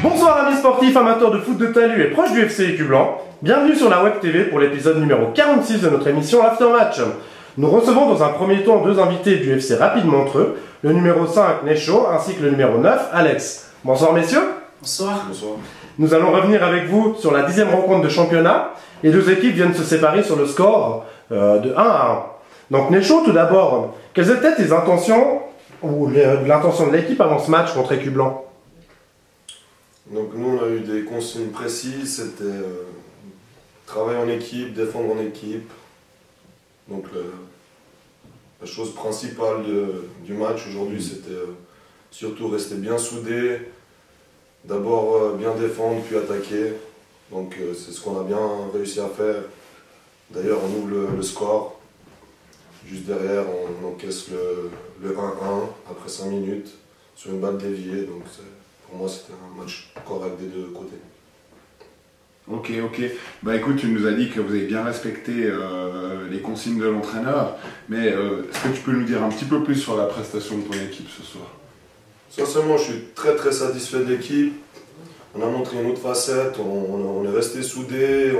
Bonsoir amis sportifs, amateurs de foot de talus et proches du FC Écu Blanc. Bienvenue sur la Web TV pour l'épisode numéro 46 de notre émission Aftermatch. Nous recevons dans un premier temps deux invités du FC Rapide Montreux, le numéro 5 Necho ainsi que le numéro 9 Alex. Bonsoir messieurs. Bonsoir. Bonsoir. Nous allons revenir avec vous sur la 10e rencontre de championnat. Les deux équipes viennent se séparer sur le score de 1-1. Donc Necho, tout d'abord, quelles étaient tes intentions ou l'intention de l'équipe avant ce match contre Écu Blanc? Donc nous on a eu des consignes précises, c'était travailler en équipe, défendre en équipe. Donc la chose principale du match aujourd'hui c'était surtout rester bien soudés, d'abord bien défendre puis attaquer. Donc c'est ce qu'on a bien réussi à faire. D'ailleurs on ouvre le score, juste derrière on encaisse le 1-1 après 5 minutes sur une balle déviée. Donc pour moi, c'était un match correct des deux côtés. Ok. Bah écoute, tu nous as dit que vous avez bien respecté les consignes de l'entraîneur, mais est-ce que tu peux nous dire un petit peu plus sur la prestation de ton équipe ce soir? Sincèrement, je suis très satisfait de l'équipe. On a montré une autre facette, on est resté soudés,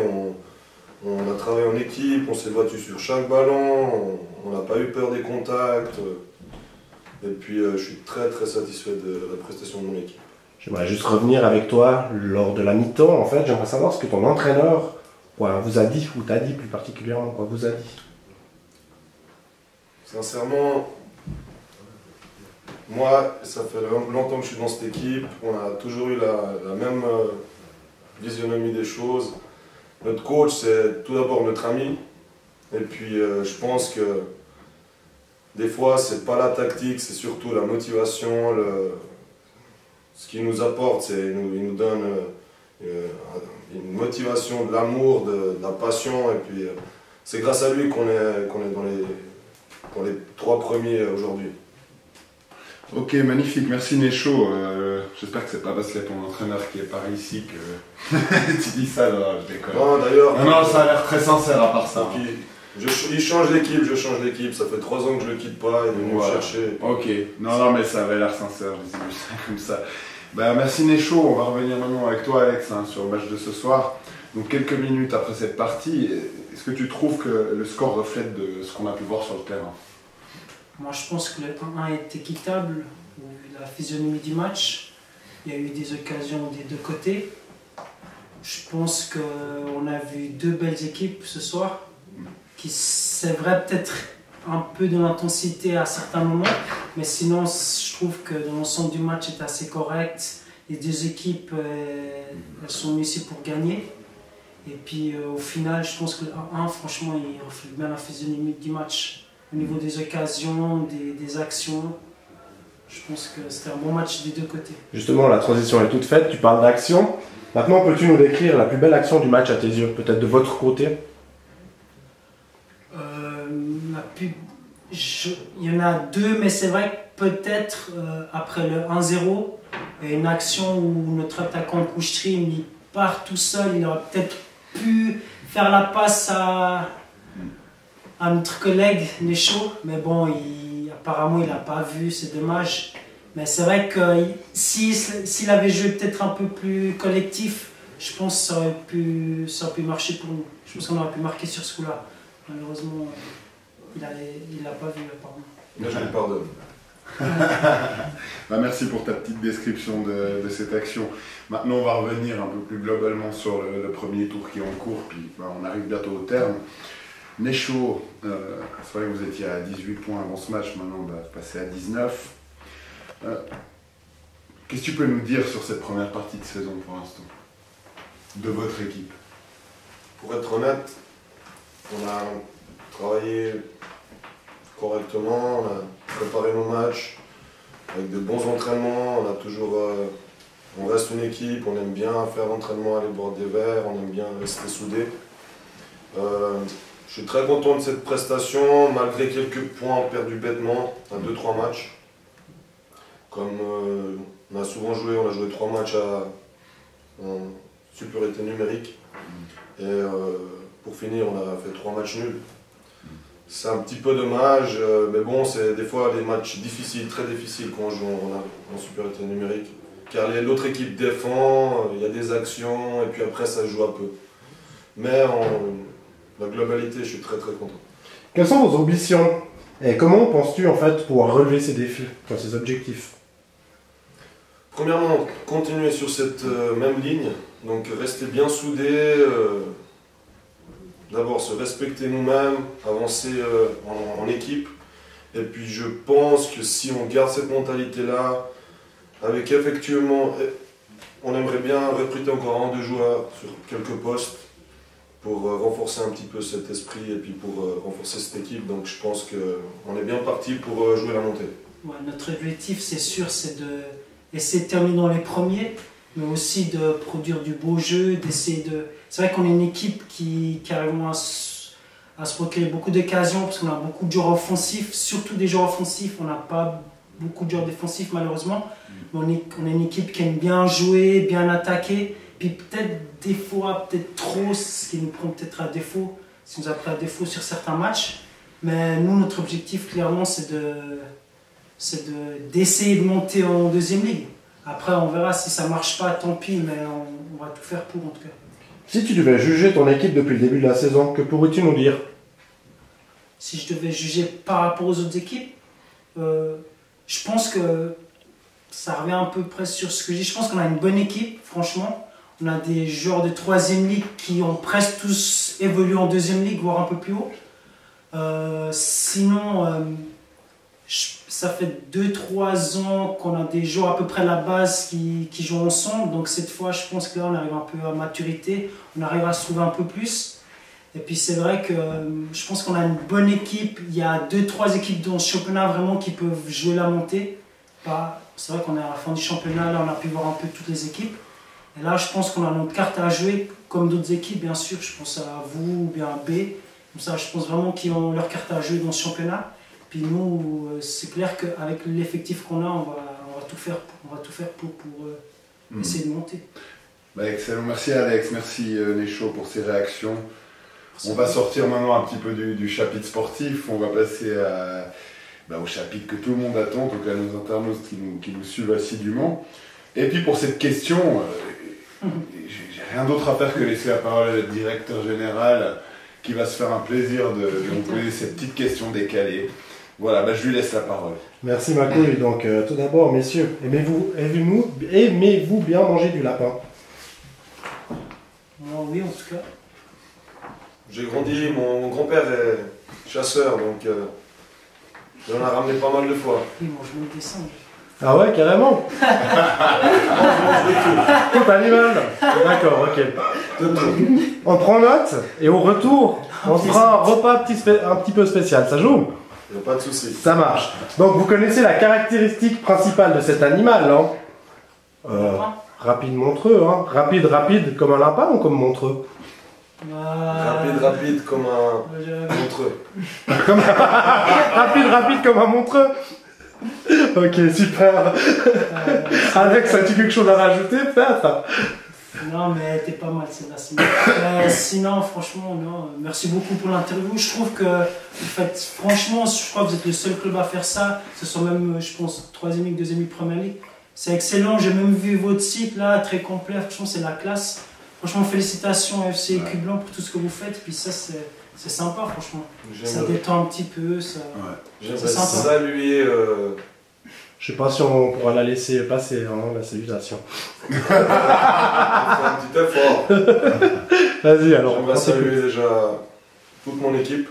on a travaillé en équipe, on s'est battu sur chaque ballon, on n'a pas eu peur des contacts. Et puis je suis très satisfait de la prestation de mon équipe. J'aimerais juste revenir avec toi lors de la mi-temps. En fait, j'aimerais savoir ce que ton entraîneur vous a dit, ou t'a dit plus particulièrement, quoi vous a dit. Sincèrement, moi, ça fait longtemps que je suis dans cette équipe. On a toujours eu la même physionomie des choses. Notre coach, c'est tout d'abord notre ami. Et puis, je pense que des fois, c'est pas la tactique, c'est surtout la motivation. Ce qu'il nous apporte, c'est qu'il nous donne une motivation, de l'amour, de la passion. Et puis, c'est grâce à lui qu'on est dans les 3 premiers aujourd'hui. Ok, magnifique, merci Necho. J'espère que c'est pas parce qu'il y a ton entraîneur qui est par ici que tu dis ça, non, je déconne. Non, d'ailleurs. Non, ça a l'air très sincère à part ça. Il change d'équipe, je change d'équipe. Ça fait 3 ans que je le quitte pas, il est venu me chercher. Ok, non, mais ça avait l'air sincère, je dis ça comme ça. Bah, merci Necho, on va revenir maintenant avec toi Alex sur le match de ce soir. Donc quelques minutes après cette partie, est-ce que tu trouves que le score reflète de ce qu'on a pu voir sur le terrain? Moi je pense que le 1-1 est équitable, vu la physionomie du match. Il y a eu des occasions des deux côtés. Je pense qu'on a vu deux belles équipes ce soir, qui c'est vrai peut-être un peu de l'intensité à certains moments, mais sinon je trouve que l'ensemble du match est assez correct. Les deux équipes elles sont ici pour gagner. Et puis au final, je pense que le 1-1, franchement, il reflète bien la physionomie du match. Au niveau des occasions, des actions, je pense que c'était un bon match des deux côtés. Plus la transition est toute faite, tu parles d'action. Maintenant, peux-tu nous décrire la plus belle action du match à tes yeux, peut-être de votre côté? Il y en a deux, mais c'est vrai que peut-être après le 1-0, il y a une action où notre attaquant Kouchtrim il part tout seul, il aurait peut-être pu faire la passe à notre collègue Necho, mais bon, apparemment il n'a pas vu, c'est dommage. Mais c'est vrai que s'il avait joué peut-être un peu plus collectif, je pense que ça aurait pu marcher pour nous. Je pense qu'on aurait pu marquer sur ce coup-là. Malheureusement, il l'a pas vu apparemment. Là, je lui pardonne. Bah, merci pour ta petite description de cette action. Maintenant, on va revenir un peu plus globalement sur le premier tour qui est en cours, puis bah, on arrive bientôt au terme. Necho, c'est vrai que vous étiez à 18 points avant ce match, maintenant on va passer à 19. Qu'est-ce que tu peux nous dire sur cette première partie de saison pour l'instant, de votre équipe? Pour être honnête, on a travaillé correctement, on a préparé nos matchs avec de bons entraînements, on reste une équipe, on aime bien faire l'entraînement, aller boire des verres, on aime bien rester soudés. Je suis très content de cette prestation, malgré quelques points perdus bêtement à 2-3 matchs. Comme on a souvent joué, on a joué 3 matchs en supériorité numérique. Et pour finir, on a fait 3 matchs nuls. C'est un petit peu dommage, mais bon, c'est des fois des matchs difficiles, très difficiles quand on joue en supériorité numérique. car l'autre équipe défend, il y a des actions, et puis après ça joue un peu. Mais en la globalité, je suis très très content. Quelles sont vos ambitions et comment penses-tu en fait pouvoir relever ces défis, ces objectifs? Premièrement, continuer sur cette même ligne, donc rester bien soudés, d'abord se respecter nous-mêmes, avancer en équipe. Et puis je pense que si on garde cette mentalité-là, avec effectivement, on aimerait bien recruter encore 1 ou 2 joueurs sur quelques postes pour renforcer un petit peu cet esprit et puis pour renforcer cette équipe. Donc je pense qu'on est bien parti pour jouer la montée. Ouais, notre objectif, c'est sûr, c'est d'essayer de terminer dans les premiers, mais aussi de produire du beau jeu, d'essayer de... C'est vrai qu'on est une équipe qui arrive à se procurer beaucoup d'occasions parce qu'on a beaucoup de joueurs offensifs, surtout des joueurs offensifs. On n'a pas beaucoup de joueurs défensifs malheureusement, mais on est une équipe qui aime bien jouer, bien attaquer, puis peut-être des fois, peut-être trop, ce qui nous prend peut-être à défaut, ce qui nous a pris à défaut sur certains matchs. Mais nous, notre objectif clairement, c'est d'essayer de monter en 2e ligue. Après, on verra si ça ne marche pas, tant pis, mais on va tout faire pour en tout cas. Si tu devais juger ton équipe depuis le début de la saison, que pourrais-tu nous dire? Si je devais juger par rapport aux autres équipes, je pense que ça revient à peu près sur ce que j'ai. Je pense qu'on a une bonne équipe, franchement. On a des joueurs de 3e ligue qui ont presque tous évolué en 2e ligue, voire un peu plus haut. Sinon, ça fait 2-3 ans qu'on a des joueurs à peu près à la base qui jouent ensemble. Donc cette fois, je pense que là, on arrive un peu à maturité. On arrive à se trouver un peu plus. Et puis c'est vrai que je pense qu'on a une bonne équipe. Il y a 2-3 équipes dans ce championnat vraiment qui peuvent jouer la montée. C'est vrai qu'on est à la fin du championnat, là on a pu voir un peu toutes les équipes. Et là je pense qu'on a notre carte à jouer, comme d'autres équipes bien sûr. Je pense à vous ou bien à B. Comme ça, je pense vraiment qu'ils ont leur carte à jouer dans ce championnat. Puis nous, c'est clair qu'avec l'effectif qu'on a, on va tout faire pour essayer de monter. Bah, excellent, merci Alex, merci Néchaud pour ces réactions. On va sortir maintenant un petit peu du chapitre sportif, on va passer au chapitre que tout le monde attend, donc à nos internautes qui nous suivent assidûment. Et puis pour cette question, j'ai rien d'autre à faire que laisser la parole à notre directeur général qui va se faire un plaisir de nous poser cette petite question décalée. Voilà, je lui laisse la parole. Merci Macouille. Donc tout d'abord, messieurs, aimez-vous bien manger du lapin? Moi oui, en tout cas. J'ai grandi, mon grand-père est chasseur, donc il en a ramené pas mal de fois. Il mange même des singes. Ah ouais, carrément. Tout animal. D'accord, ok. On prend note et au retour, on fera un repas un petit peu spécial. Ça joue? Il n'y a pas de souci. Ça marche. Donc vous connaissez la caractéristique principale de cet animal, non? Rapide montreux, hein. Rapide comme un lapin ou comme montreux? Rapide comme un montreux. Rapide comme un montreux. Ok, super. Alex, as-tu quelque chose à rajouter peut-être? Non, mais t'es pas mal, celle-là. Sinon, franchement, non. Merci beaucoup pour l'interview. Je trouve que, en fait, franchement, je crois que vous êtes le seul club à faire ça. Ce soit même, je pense, 3e ligue, 2e ligue, Première ligue. C'est excellent. J'ai même vu votre site là, très complet. Franchement, c'est la classe. Franchement, félicitations à FC Écu Blanc pour tout ce que vous faites. Puis ça, c'est sympa, franchement. Ça détend un petit peu. J'aimerais saluer. Je sais pas si on pourra la laisser passer, hein, la salutation. Un petit effort. Vas-y, alors. J'aimerais saluer déjà toute mon équipe.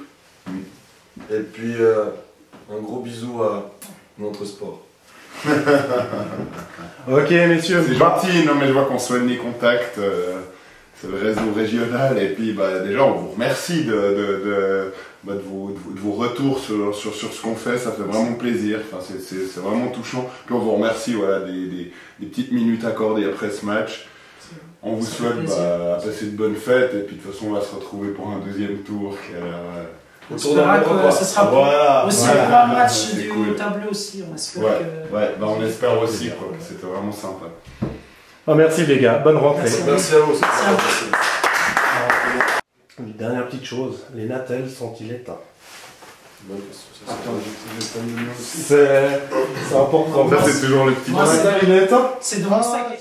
Et puis un gros bisou à notre sport. Ok, messieurs. C'est gentil, non mais je vois qu'on soigne les contacts. C'est le réseau régional. Et puis déjà, on vous remercie de vos retours sur ce qu'on fait. Ça fait vraiment plaisir. Enfin, c'est vraiment touchant. Puis on vous remercie des petites minutes accordées après ce match. On vous souhaite passer de bonnes fêtes. Et puis de toute façon, on va se retrouver pour un 2e tour qui a l'air... On espère que ce sera aussi un match du tableau aussi. On espère on espère aussi. C'était vraiment sympa. Merci les gars, bonne rentrée. Merci à vous. Une dernière petite chose, les Natels sont-ils éteints? Bonne question. Ça, Attends, j'ai pas mis le mien aussi. C'est important. Ça, c'est toujours le petit Moi, truc. c'est- Il est temps. C'est devant ça que